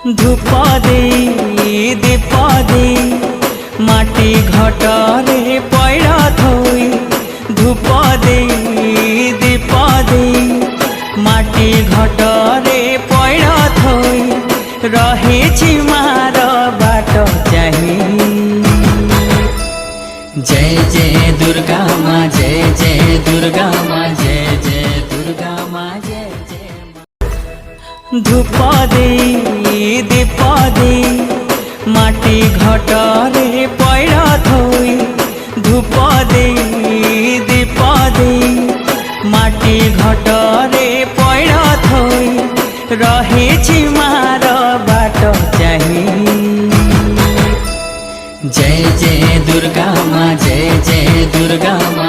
धूप दे दीप दे माटी घटरे पैड़ा थोई धूप दे दीप दे माटी घटरे पैड़ा थोई रहे मार बाट चाही। जय जय दुर्गा माँ जय जय दुर्गा माँ जय जय दुर्गा माँ जय जय। धूप दे दीप दे माटी घटरे पैड़ा थोई धूप दे दीप दे माटी घटरे पैड़ा थोई रहे मार बाट चाही। जय जय दुर्गा माँ जय जय दुर्गा माँ।